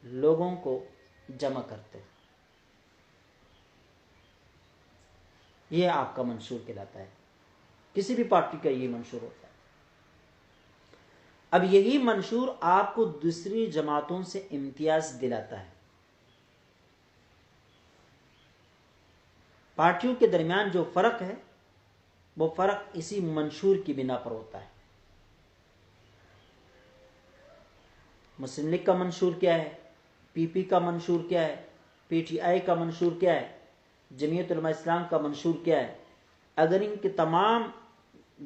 لوگوں کو جمع کرتے. یہ آپ کا منشور کہلاتا ہے. کسی بھی پارٹی کا یہ منشور ہوتا ہے. اب یہی منشور آپ کو دوسری جماعتوں سے امتیاز دلاتا ہے. پارٹیوں کے درمیان جو فرق ہے وہ فرق اسی منشور کی بنا پر ہوتا ہے. مسلم لیگ کا منشور کیا ہے, پی پی کا منشور کیا ہے, پی ٹی آئی کا منشور کیا ہے, جمعیت علماء اسلام کا منشور کیا ہے. اگر ان کے تمام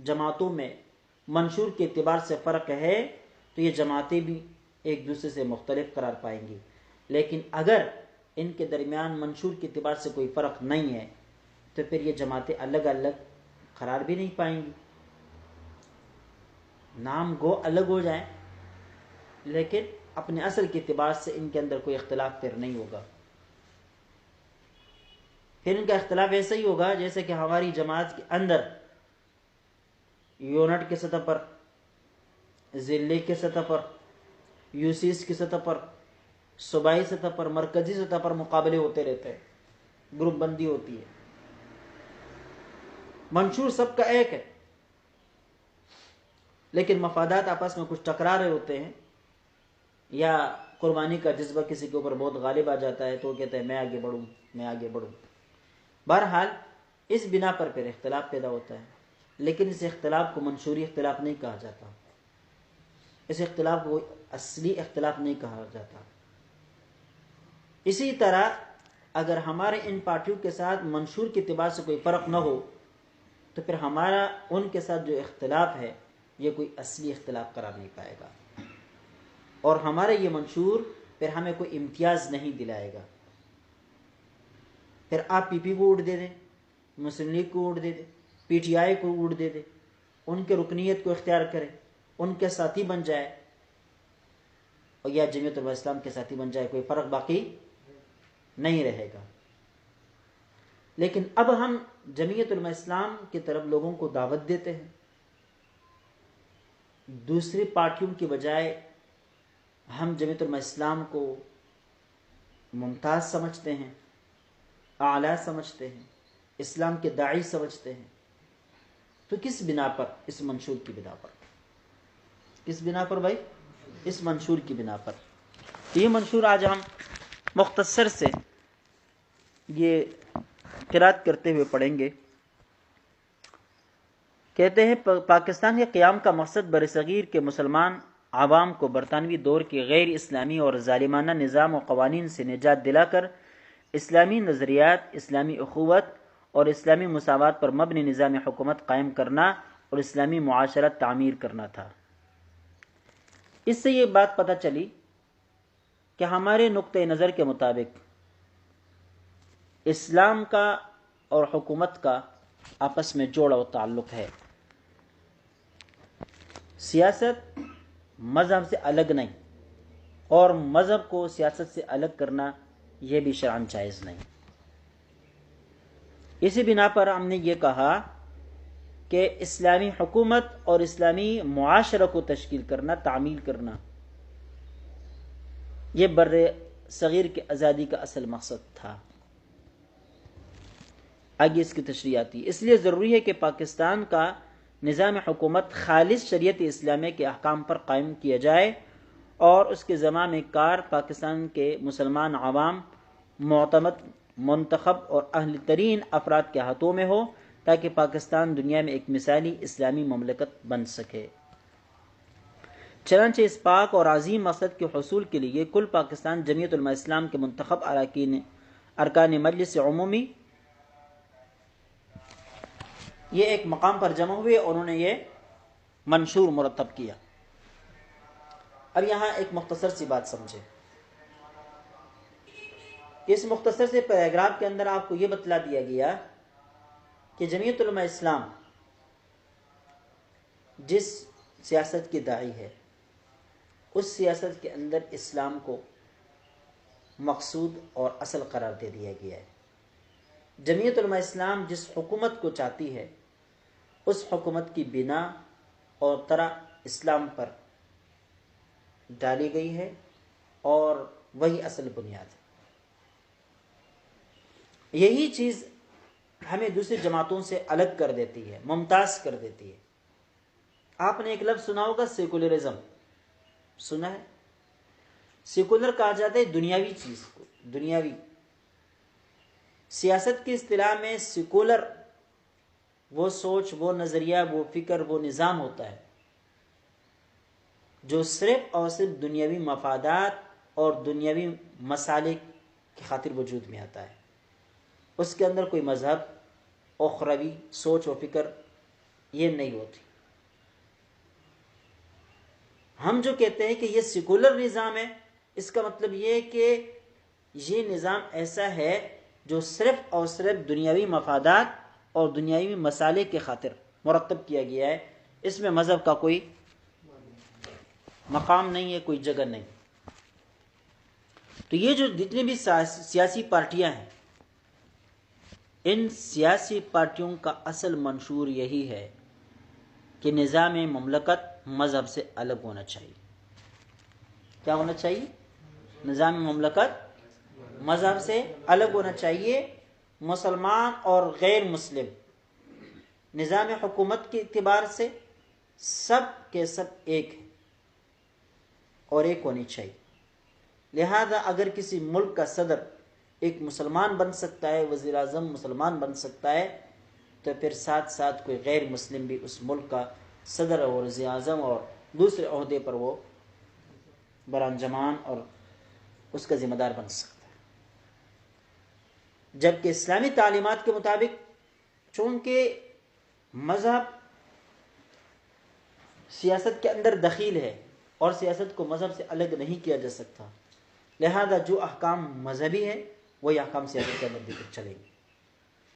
جماعتوں میں منشور کے اعتبار سے فرق ہے تو یہ جماعتیں بھی ایک دوسرے سے مختلف قرار پائیں گی. لیکن اگر ان کے درمیان منشور کے اعتبار سے کوئی فرق نہیں ہے تو پھر یہ جماعتیں الگ الگ قرار بھی نہیں پائیں گی. نام گو الگ ہو جائیں لیکن اپنے اصل کے اعتبار سے ان کے اندر کوئی اختلاف پھر نہیں ہوگا. پھر ان کا اختلاف ایسا ہی ہوگا جیسے کہ ہماری جماعت کے اندر یونٹ کی سطح پر, ضلع کی سطح پر, یوسیس کی سطح پر, صوبائی سطح پر, مرکزی سطح پر مقابلے ہوتے رہتے ہیں, گروپ بندی ہوتی ہے. منشور سب کا ایک ہے لیکن مفادات آپس میں کچھ ٹکرا رہے ہوتے ہیں, یا قربانی کا جذبہ کسی کے اوپر بہت غالب آ جاتا ہے تو وہ کہتے ہیں میں آگے بڑھوں, میں آگے بڑھوں. بہرحال اس بنا پر پھر اختلاف پیدا ہوتا ہے, لیکن اس اختلاف کو منشوری اختلاف نہیں کہا جاتا, اس اختلاف کو اصلی اختلاف نہیں کہا جاتا. اسی طرح اگر ہمارے ان پارٹیوں کے ساتھ منشور کے اعتبار سے کوئی فرق نہ ہو تو پھر ہمارا ان کے ساتھ جو اختلاف ہے یہ کوئی اصلی اختلاف قرار نہیں پائے گا, اور ہمارا یہ منشور پھر ہمیں کوئی امتیاز نہیں دلائے گا. پھر آپ پی پی کو ووٹ دے دیں, مسلم لیگ کو ووٹ دے دیں, پی ٹی آئی کو ووٹ دے دیں, ان کے رکنیت کو اختیار کریں, ان کے ساتھی بن جائے, اور یا جمعیت علماء اسلام کے ساتھی بن جائے, کوئی فرق باقی نہیں رہے گا. لیکن اب ہم جمعیت علماء اسلام کی طرف لوگوں کو دعوت دیتے ہیں, دوسری پارٹیوں کی بجائے ہم جمعیت علماء اسلام کو ممتاز سمجھتے ہیں, اعلیٰ سمجھتے ہیں, اسلام کے داعی سمجھتے ہیں. تو کس بنا پر؟ اس منشور کی بنا پر. کس بنا پر بھائی؟ اس منشور کی بنا پر. یہ منشور آج ہم مختصر سے یہ قرات کرتے ہوئے پڑھیں گے. کہتے ہیں پاکستان کے قیام کا مقصد برصغیر کے مسلمان عوام کو برطانوی دور کے غیر اسلامی اور ظالمانہ نظام و قوانین سے نجات دلا کر اسلامی نظریات, اسلامی اخوت اور اسلامی مساوات پر مبنی نظام حکومت قائم کرنا اور اسلامی معاشرت تعمیر کرنا تھا. اس سے یہ بات پتہ چلی کہ ہمارے نقطۂ نظر کے مطابق اسلام کا اور حکومت کا آپس میں جوڑا و تعلق ہے. سیاست مذہب سے الگ نہیں, اور مذہب کو سیاست سے الگ کرنا یہ بھی شرعاً جائز نہیں. اسی بنا پر ہم نے یہ کہا کہ اسلامی حکومت اور اسلامی معاشرہ کو تشکیل کرنا, تعمیل کرنا, یہ بر صغیر کی آزادی کا اصل مقصد تھا. آگے اس کی تشریح آتی ہے. اس لیے ضروری ہے کہ پاکستان کا نظام حکومت خالص شریعت اسلامیہ کے احکام پر قائم کیا جائے اور اس کے زمام کار پاکستان کے مسلمان عوام, معتمد, منتخب اور اہل ترین افراد کے ہاتھوں میں ہو تاکہ پاکستان دنیا میں ایک مثالی اسلامی مملکت بن سکے. چنانچہ اس پاک اور عظیم مقصد کے حصول کے لیے کل پاکستان جمعیت علماء اسلام کے منتخب ارکان مجلس عمومی یہ ایک مقام پر جمع ہوئے اور انہوں نے یہ منشور مرتب کیا. اب یہاں ایک مختصر سی بات سمجھے. اس مختصر سے پیراگراف کے اندر آپ کو یہ بتلا دیا گیا کہ جمعیت علماء اسلام جس سیاست کی داعی ہے اس سیاست کے اندر اسلام کو مقصود اور اصل قرار دے دیا گیا ہے. جمعیت علماء اسلام جس حکومت کو چاہتی ہے اس حکومت کی بنا اور طرح اسلام پر ڈالی گئی ہے, اور وہی اصل بنیاد ہے. یہی چیز ہمیں دوسری جماعتوں سے الگ کر دیتی ہے، ممتاز کر دیتی ہے. آپ نے ایک لفظ سنا ہوگا سیکولرزم، سنا ہے؟ سیکولر کہا جاتا ہے دنیاوی چیز کو، دنیاوی. سیاست کی اصطلاح میں سیکولر وہ سوچ، وہ نظریہ، وہ فکر، وہ نظام ہوتا ہے جو صرف اور صرف دنیاوی مفادات اور دنیاوی مصالح کی خاطر وجود میں آتا ہے. اس کے اندر کوئی مذہب، اخروی سوچ و فکر یہ نہیں ہوتی. ہم جو کہتے ہیں کہ یہ سیکولر نظام ہے، اس کا مطلب یہ ہے کہ یہ نظام ایسا ہے جو صرف اور صرف دنیاوی مفادات اور دنیاوی مصالح کے خاطر مرتب کیا گیا ہے. اس میں مذہب کا کوئی مقام نہیں ہے، کوئی جگہ نہیں. تو یہ جو جتنی بھی سیاسی پارٹیاں ہیں، ان سیاسی پارٹیوں کا اصل منشور یہی ہے کہ نظام مملکت مذہب سے الگ ہونا چاہیے. کیا ہونا چاہیے؟ نظام مملکت مذہب سے الگ ہونا چاہیے. مسلمان اور غیر مسلم نظام حکومت کے اعتبار سے سب کے سب ایک ہیں اور ایک ہونی چاہیے. لہذا اگر کسی ملک کا صدر ایک مسلمان بن سکتا ہے، وزیر اعظم مسلمان بن سکتا ہے، تو پھر ساتھ ساتھ کوئی غیر مسلم بھی اس ملک کا صدر اور وزیر اعظم اور دوسرے عہدے پر وہ برانجمان اور اس کا ذمہ دار بن سکتا ہے. جبکہ اسلامی تعلیمات کے مطابق چونکہ مذہب سیاست کے اندر دخیل ہے اور سیاست کو مذہب سے الگ نہیں کیا جا سکتا، لہذا جو احکام مذہبی ہیں وہی احکام سیاست کے اندر چلیں گے.